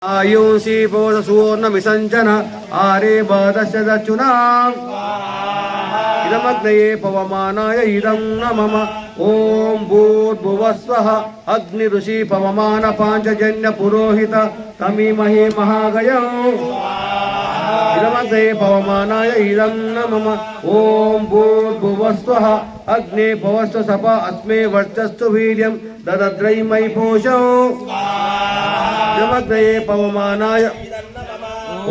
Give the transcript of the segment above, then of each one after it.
आयुषी बोध सुवर्ण विसंजन आरे बादस्य दक्षुना इदमग्नये पवमानाय इदं न मम ओम भूर्भुवस्वः अग्नि ऋषि पवमान पांचजन्य पुरोहित तमीमहि महागयो इदमग्नये पवमानाय इदं न मम ओम भूर्भुवस्वः अग्ने पवस्व सपा अस्मे वर्चस्तु वीर्यं ददद्रैमयि पोषौ इदमग्नये पवमानाय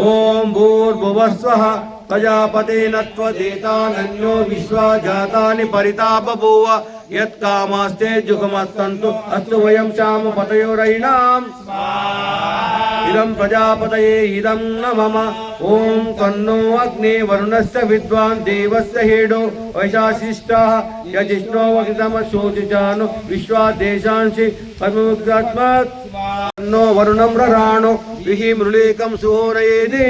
ओम भूर्भुवस्वः प्रजापतेन त्वदेतानन्यो विश्वा जातानि परिता बभूव यत्कामास्ते जुगमस्तन्तु अस्तु वयं श्याम पतयोरयिणाम् इदं प्रजापतये इदं न मम ओम तन्नो अग्ने वरुणस्य विद्वान् देवस्य हेडो वैशाशिष्टाः यजिष्णो वकितमशोचिजानो विश्वादेशांसि पद्ममुक्तात्मत् तन्नो वरुणं रराणो विहि मृळीकं सुहोरयेदि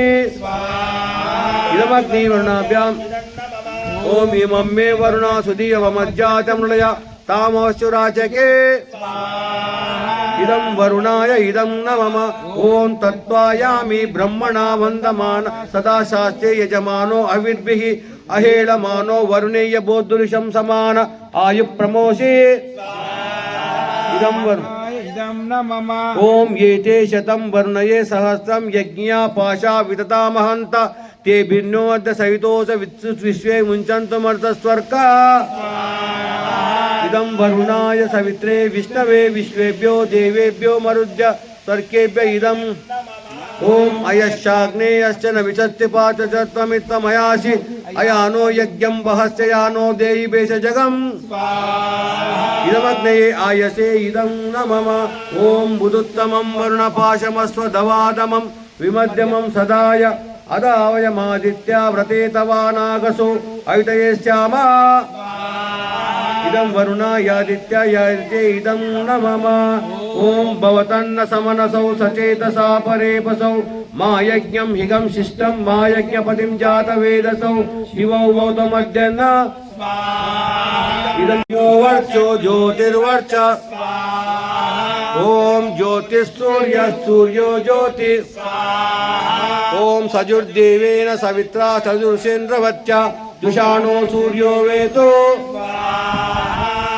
इदमग्नि वरुणाभ्याम् ओम इमं मे वरुणा सुदीयवमज्जातमृळय तामश्चुराचके इदं वरुणाय इदं न मम ओम तत्त्वायामि ब्रह्मणा वन्दमान सदा शास्त्रे यजमानो अविर्भिः अहेळमानो वरुणेय बोद्धुरिशं समान आयुप्रमोषे इदं ओम येते शतं वर्णये सहस्रं यज्ञा पाशा वितता महन्त ते भिन्नोऽद्य सवितोष विश्वे मुञ्चन्तुमर्तस्वर्का इदं वरुणाय सवित्रे विष्णवे विश्वेभ्यो देवेभ्यो मरुद्य स्वर्गेभ्य इदम् ओम अयश्चाग्नेयश्च न विचत्तिपात च त्वमित्तमयासि अयानो यज्ञं वहस्य यानो देहि भेषजगम् इदमग्नये आयसे इदं न मम ओम बुदुत्तमं वरुणपाशमस्वदवादमं विमध्यमं सदाय अदावयमादित्या व्रते तवानागसो अयुतये श्यामा इदं वरुणायादित्यायादित्ये इदं न मम ओम भवतन्न समनसौ सचेतसा परेपसौ मा यज्ञं हिगं शिष्टं मा यज्ञपतिं जातवेदसौ शिवौ गौतमद्यन्न इदं यो वर्चो ज्योतिर्वर्च ओम ज्योतिस्सूर्य सूर्यो ज्योति ओम सजुर्देवेन सवित्रा सजुर्षेन्द्रवत्या जुषाणो सूर्यो वेतो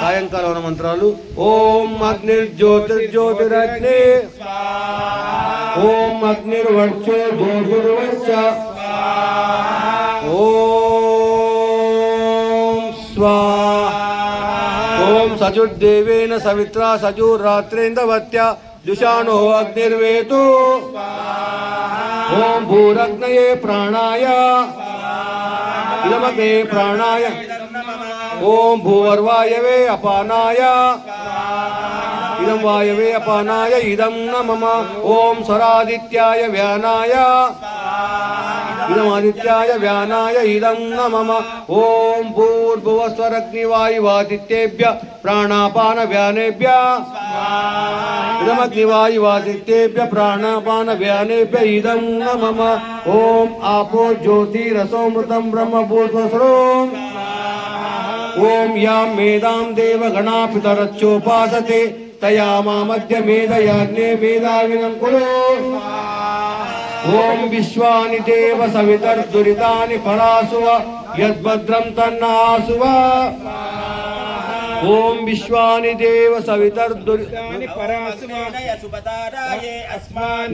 सायंकाल मंत्रालु ओम अग्निर्ज्योतिर्ज्योतिरग्नि ओम अग्निर्वर्चो ज्योतिर्वर्च ओम स्वाहा ओम सजुर्देवेन सवित्रा सजुर्रात्रेन्द्रवत्या जुषाणो अग्निर्वेतो ओम भूरग्नये प्राणाय इदमग्ने प्राणाय ओम भूर्वायवे अपानाय इदं वायवे अपानाय इदं न मम ओम स्वरादित्याय व्यानाय इदमादित्याय व्यानाय इदं न मम ओम भूर्भुवस्वरग्निवायुवादित्येभ्य प्राणापान व्यानेभ्य इदमग्निवायुवादित्येभ्य प्राणापान व्यानेभ्य इदं न मम ओम आपो ज्योतिरसोमृतं ब्रह्म भूर्भुवस्वरोम ओम यां मेदां देवगणा पितरच्चोपासते तया मामद्य मेधयाग्ने मेधाविनं कुरु ओम विश्वानि देव सवितर्दुरितानि परासुव यद्भद्रं तन्नासुव ओम विश्वानि देव सवितर्दुरितानि परासुव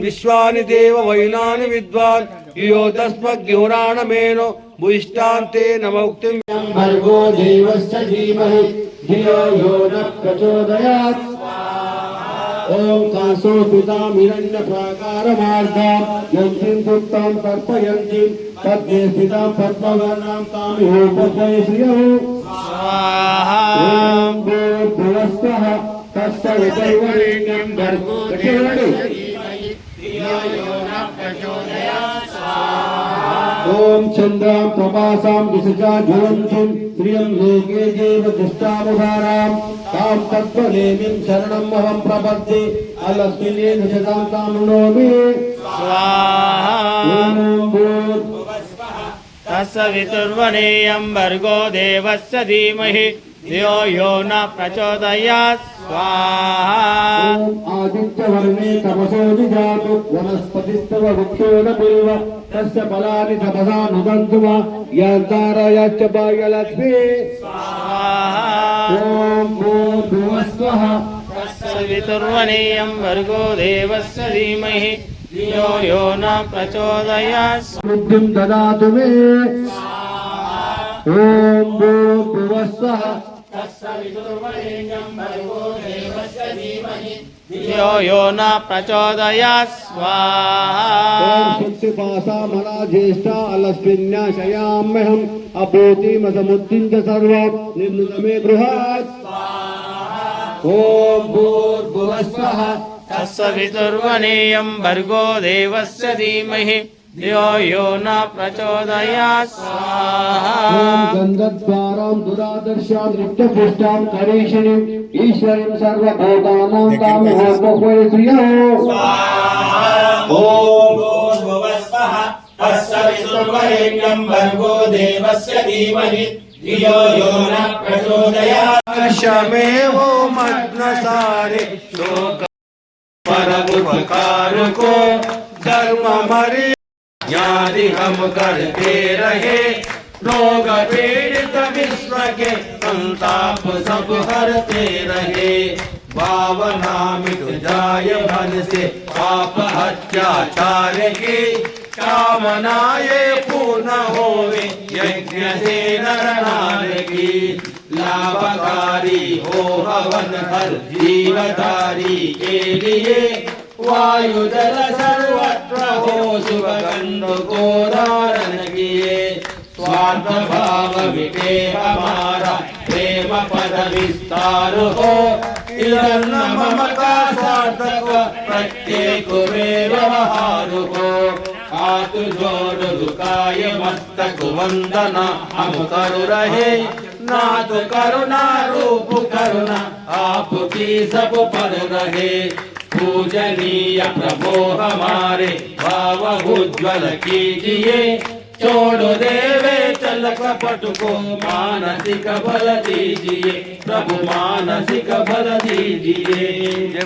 विश्वानि देव वैनानि विद्वान् योतस्मद्योराणमेनो भूयिष्ठान्ते नमोक्तिं भर्गो देवस्य धीमहि धियो यो न प्रचोदयात् ओम कासो पितामिरण्यप्राकारमार्गां यन्तीं पुत्तां तर्पयन्तीं पद्मे स्थितां पद्मवर्णां तामिहोपद्मये श्रियौ स्वाहा ओम भूर्भुवस्वः तस्य वितर्वरेण्यं भर्गो देवस्य धीमहि धियो यो न प्रचोदयात् ओम चंद्रां प्रभासां दिशजा ज्वलन्तीं प्रियं लोके देव दुष्टामुधारां तां तत्त्वनेमिं शरणमहं प्रपद्ये अलक्ष्मीनेन शतां तां नोमि स्वाहा ओम भूर्भुवस्वः तस्य वितुर्वरेण्यं भर्गो देवस्य धीमहि धियो यो न प्रचोदयात् स्वाहा ॐ आदित्यवर्णे तपसो निजातु वनस्पतिस्तव वृक्षोणबिल्व तस्य फलानि तपसा नुदन्तु वा यान्तारायाश्च भाग्यलक्ष्मी स्वाहा ॐ भूर्भुवस्वः सवितुर्वरेण्यं भर्गो देवस्य धीमहि धियो यो न प्रचोदयात् बुद्धिं ददातु मे ॐ भूर्भुवस्वः धियो यो न प्रचोदयात् स्वाहा शक्तिपाशा मना ज्येष्ठा अलस्विन्याशयाम्यहम् अभूतिमसमुद्धिं च सर्वं निर्नुतमे बृहत् ॐ भूर्भुवस्वः तत्सवितुर्वरेण्यं भर्गो देवस्य धीमहि धियो यो न प्रचोदयात् स्वाहा गन्धद्वारां दुरादर्शां नित्यपुष्टां करीषिणीम् ईश्वरीं सर्वभूतानां तामिहोर्मुखे श्रियो भूर्भुवस्वः तत्सवितुर्वरेण्यं भर्गो देवस्य धीमहि धियो यो न प्रचोदयात् शमेवो मग्नसारे शोक पर उपकार को धर्म मर्यादा यदि हम करते रहे लोग पीड़ित विश्व के संताप सब हरते रहे भावना मिट जाय मन से पाप अत्याचार की कामनाए पूर्ण होवे यज्ञ से नर नार की लाभकारी हो हवन हर जीवधारी के लिए वायु जल सर्वत्र हो सुगंध को धारण किए स्वार्थ भाव मिटे हमारा प्रेम पद विस्तार हो इधर ममता सार्थक प्रत्येक में व्यवहार हो हाथ जोड़ झुकाय मस्तक वंदना हम कर रहे नाथ करुणा रूप करुणा आपकी सब पर रहे पूजनीय प्रभो हमारे भाव उज्ज्वल कीजिए छोड़ देवे चल कपट को मानसिक बल दीजिए प्रभु मानसिक बल दीजिए।